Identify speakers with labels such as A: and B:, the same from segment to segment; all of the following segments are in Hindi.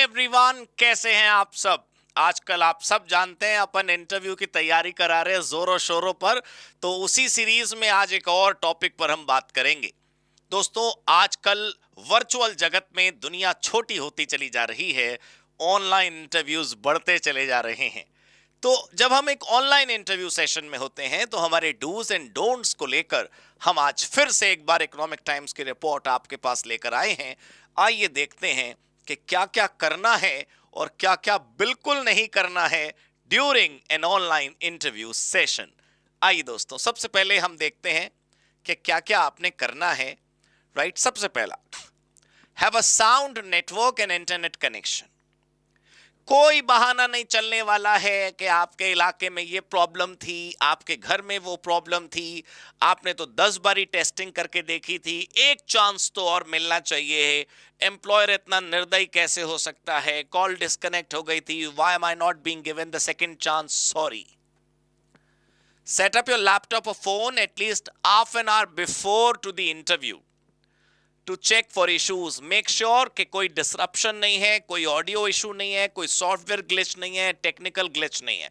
A: एवरीवन, कैसे हैं आप सब। आजकल आप सब जानते हैं अपन इंटरव्यू की तैयारी करा रहे हैं जोरों शोरों पर। तो उसी सीरीज में आज एक और टॉपिक पर हम बात करेंगे। दोस्तों, आजकल वर्चुअल जगत में दुनिया छोटी होती चली जा रही है। ऑनलाइन इंटरव्यूज बढ़ते चले जा रहे हैं। तो जब हम एक ऑनलाइन इंटरव्यू सेशन में होते हैं तो हमारे डूज एंड डोंट्स को लेकर हम आज फिर से एक बार इकोनॉमिक टाइम्स की रिपोर्ट आपके पास लेकर आए हैं। आइए देखते हैं कि क्या क्या करना है और क्या क्या बिल्कुल नहीं करना है during an online interview session. आइए दोस्तों, सबसे पहले हम देखते हैं कि क्या क्या आपने करना है। राइट, सबसे पहला, have a sound network and internet connection. कोई बहाना नहीं चलने वाला है कि आपके इलाके में ये प्रॉब्लम थी, आपके घर में वो प्रॉब्लम थी, आपने तो 10 बारी टेस्टिंग करके देखी थी, एक चांस तो और मिलना चाहिए। एम्प्लॉयर इतना निर्दयी कैसे हो सकता है, कॉल डिस्कनेक्ट हो गई थी, why am I not being given the second chance, sorry. Set up your laptop और phone at least half an hour before to the interview to check for issues. Make sure कि कोई डिसरप्शन नहीं है, कोई ऑडियो इशू नहीं है, कोई सॉफ्टवेयर ग्लिच नहीं है, टेक्निकल ग्लिच नहीं है।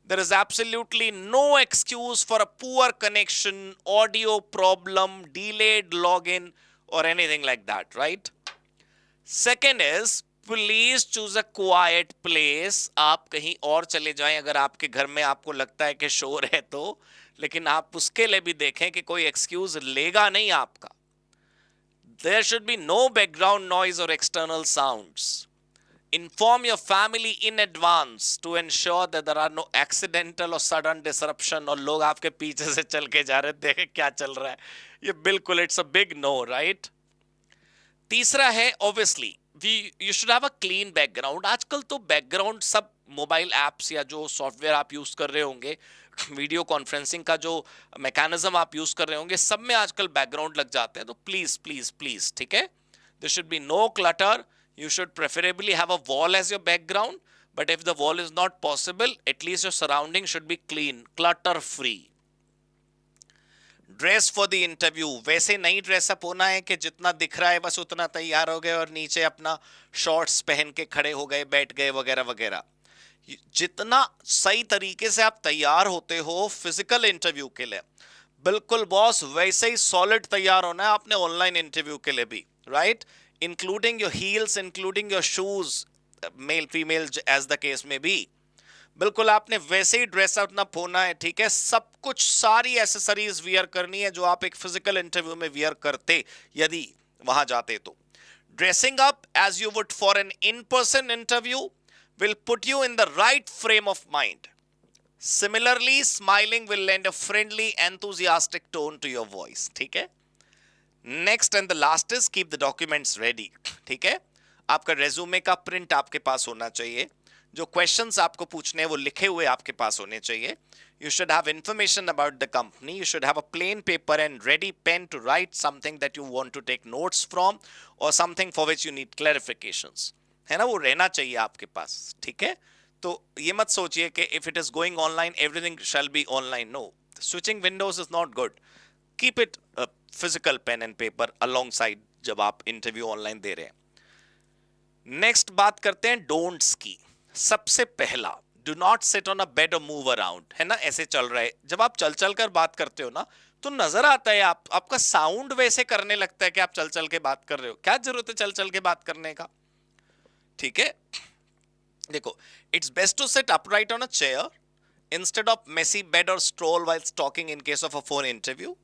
A: There is absolutely no excuse for a poor connection, audio problem, delayed login, or anything like that, right? Second is, please choose a quiet place. आप कहीं और चले जाएं अगर आपके घर में आपको लगता है कि शोर है तो, लेकिन आप उसके लिए भी देखें कि कोई एक्सक्यूज लेगा नहीं आपका। There should be no background noise or external sounds. Inform your family in advance to ensure that there are no accidental or sudden disruption और लोग आपके पीछे से चल के जा रहे देखे क्या चल रहा है। ये बिल्कुल it's a big no, right. तीसरा है, obviously you should have a clean background. आजकल तो बैकग्राउंड सब मोबाइल एप्स या जो सॉफ्टवेयर आप यूज कर रहे होंगे, वीडियो कॉन्फ्रेंसिंग का जो मैकेनिज्म आप यूज कर रहे होंगे, सब में आजकल बैकग्राउंड लग जाते हैं। तो प्लीज प्लीज प्लीज, ठीक है, there should be no clutter. You should preferably have a wall as your background, but if the wall is not possible, at least your surrounding should be clean, clutter free. Dress for the interview, वैसे नहीं ड्रेसअप होना है कि जितना दिख रहा है बस उतना तैयार हो गए और नीचे अपना शॉर्ट्स पहन के खड़े हो गए, बैठ गए वगैरह वगैरह। जितना सही तरीके से आप तैयार होते हो फिजिकल इंटरव्यू के लिए, बिल्कुल बॉस वैसे ही सॉलिड तैयार होना है आपने ऑनलाइन इंटरव्यू के लिए भी, right. Including your heels, including your shoes, male female as the case में भी, बिल्कुल आपने वैसे ही ड्रेस अप होना है, ठीक है। सब कुछ, सारी एसेसरीज वियर करनी है जो आप एक फिजिकल इंटरव्यू में वियर करते यदि वहां जाते तो। Dressing up as you would for an in person interview will put you in the right frame of mind. Similarly, smiling will lend a friendly, enthusiastic tone to your voice. ठीक है। Next and the last is keep the documents ready. ठीक है, आपका रेज्यूमे का प्रिंट आपके पास होना चाहिए। जो क्वेश्चंस आपको पूछने हैं वो लिखे हुए आपके पास होने चाहिए। You should have information about the company. You should have a plain paper and ready pen to write something that you want to take notes from or something for which you need clarifications. है ना, वो रहना चाहिए आपके पास, ठीक है। तो ये मत सोचिए कि if it is going online everything shall be online. No, switching windows is not good. Keep it physical pen and paper alongside जब आप इंटरव्यू ऑनलाइन दे रहे हैं। नेक्स्ट बात करते हैं डोंट्स की। सबसे पहला, do not sit on a bed और मूव अराउंड। है ना, ऐसे चल रहा है, जब आप चल चल कर बात करते हो ना तो नजर आता है आपका साउंड वैसे करने लगता है कि आप चल चल के बात कर रहे हो। क्या जरूरत है चल चल के बात करने का, ठीक है। देखो, it's best to sit upright on a chair instead of messy bed और stroll while talking in case of a phone interview.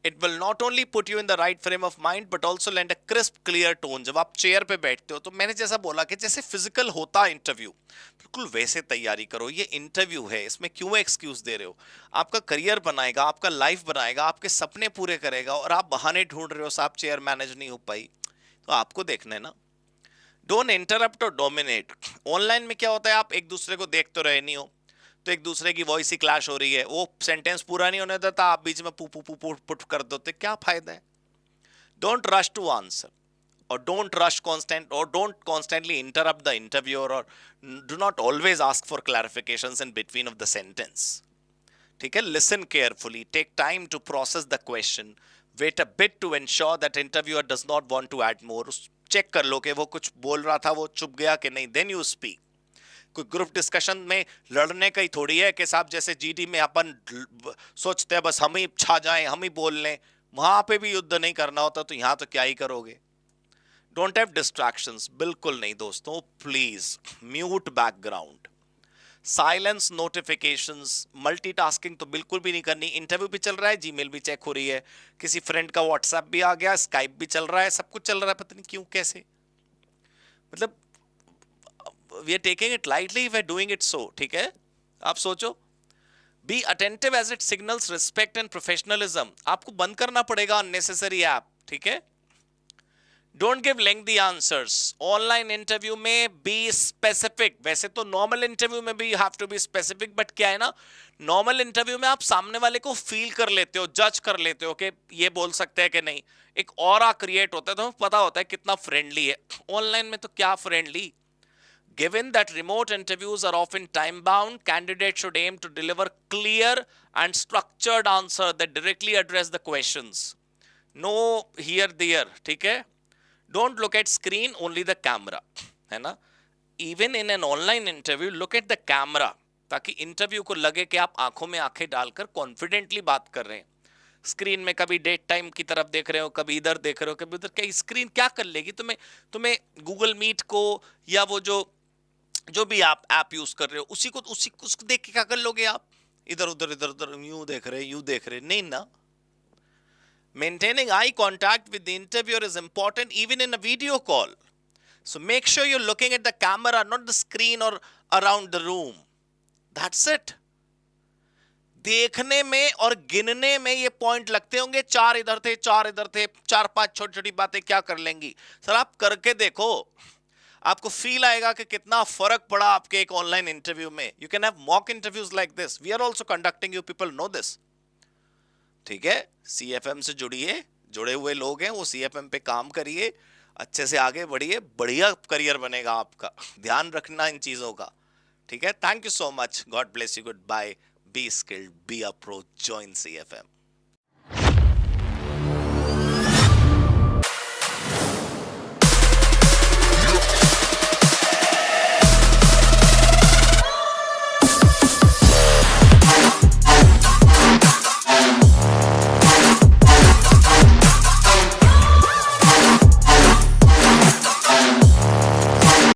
A: It will not only put you in the right frame of mind but also land a crisp clear tone. जब आप चेयर पे बैठते हो तो मैंने जैसा बोला कि जैसे फिजिकल होता इंटरव्यू, बिल्कुल वैसे तैयारी करो। ये इंटरव्यू है, इसमें क्यों एक्सक्यूज दे रहे हो। आपका करियर बनाएगा, आपका लाइफ बनाएगा, आपके सपने पूरे करेगा और आप बहाने ढूंढ रहे हो, साहब चेयर मैनेज नहीं हो पाई, तो आपको देखना है ना। डोंट इंटरप्ट और डोमिनेट। ऑनलाइन में क्या होता है, आप एक दूसरे को देख तो रहे नहीं हो, तो एक दूसरे की वॉइस ही क्लैश हो रही है, वो सेंटेंस पूरा नहीं होने देता, आप बीच में पू पू पू पू पुट कर दोते, क्या फायदा है। डोंट रश टू आंसर और डोंट रश कॉन्स्टेंट और don't constantly interrupt the interviewer और do not always ask for clarifications in between of the sentence, ठीक है। Listen carefully, take time to process the question, wait a bit to ensure that interviewer does not want to add more. Check कर लो कि वो कुछ बोल रहा था वो चुप गया कि नहीं, देन यू स्पीक। कोई ग्रुप डिस्कशन में लड़ने का ही थोड़ी है कि साहब जैसे जीडी में अपन सोचते हैं बस हम ही छा जाएं, हम ही बोल लें, वहां पे भी युद्ध नहीं करना होता तो यहां तो क्या ही करोगे। डोंट हैव डिस्ट्रैक्शंस, बिल्कुल नहीं दोस्तों, please mute background, silence notifications, multitasking तो बिल्कुल भी नहीं करनी। इंटरव्यू भी चल रहा है, जीमेल भी चेक हो रही है, किसी फ्रेंड का व्हाट्सएप भी आ गया, स्काइप भी चल रहा है, सब कुछ चल रहा है, पता नहीं क्यों कैसे, मतलब we are taking it lightly if we are doing it so, ठीक है। आप सोचो, be attentive as it signals respect and professionalism, आपको बंद करना पड़ेगा अननेसेसरी ऐप, ठीक है। Don't give lengthy answers, online interview में बी स्पेसिफिक, वैसे तो नॉर्मल इंटरव्यू में भी you have to be specific, but क्या है ना, नॉर्मल इंटरव्यू में आप सामने वाले को फील कर लेते हो, जज कर लेते हो कि ये बोल सकते हैं कि नहीं, एक ऑरा क्रिएट होता है, तो हमें पता होता है कितना फ्रेंडली है। ऑनलाइन में तो क्या friendly. Given that remote interviews are often time bound, candidates should aim to deliver clear and structured answer that directly address the questions. No here there, ठीक है। Don't look at screen, only the camera, है ना। Even in an online interview, look at the camera, ताकि इंटरव्यू को लगे कि आप आंखों में आंखें डालकर कॉन्फिडेंटली बात कर रहे हैं। स्क्रीन में कभी डेट टाइम की तरफ देख रहे हो, कभी इधर देख रहे हो, कभी उधर, क्या स्क्रीन क्या कर लेगी तुम्हें। तुम्हें गूगल मीट को या वो जो भी आप ऐप यूज कर रहे हो उसी को उसको देख के क्या कर लोगे आप, इधर उधर यूं देख रहे नहीं ना। Maintaining eye contact with the interviewer is important even in a video call. So make sure you're looking at the camera, not the screen or around the room. That's it. देखने में और गिनने में ये पॉइंट लगते होंगे, चार इधर थे, चार इधर थे, चार पांच छोटी छोटी बातें क्या कर लेंगी। सर आप करके देखो, आपको फील आएगा कि कितना फर्क पड़ा आपके एक ऑनलाइन इंटरव्यू में। You can have mock interviews like this, we are also conducting, you people know this, ठीक है। सीएफएम से जुड़िए, जुड़े हुए लोग हैं वो सीएफएम पे काम करिए, अच्छे से आगे बढ़िए, बढ़िया करियर बनेगा आपका, ध्यान रखना इन चीजों का, ठीक है। Thank you so much, God bless you, goodbye, be skilled, be a pro, join CFM.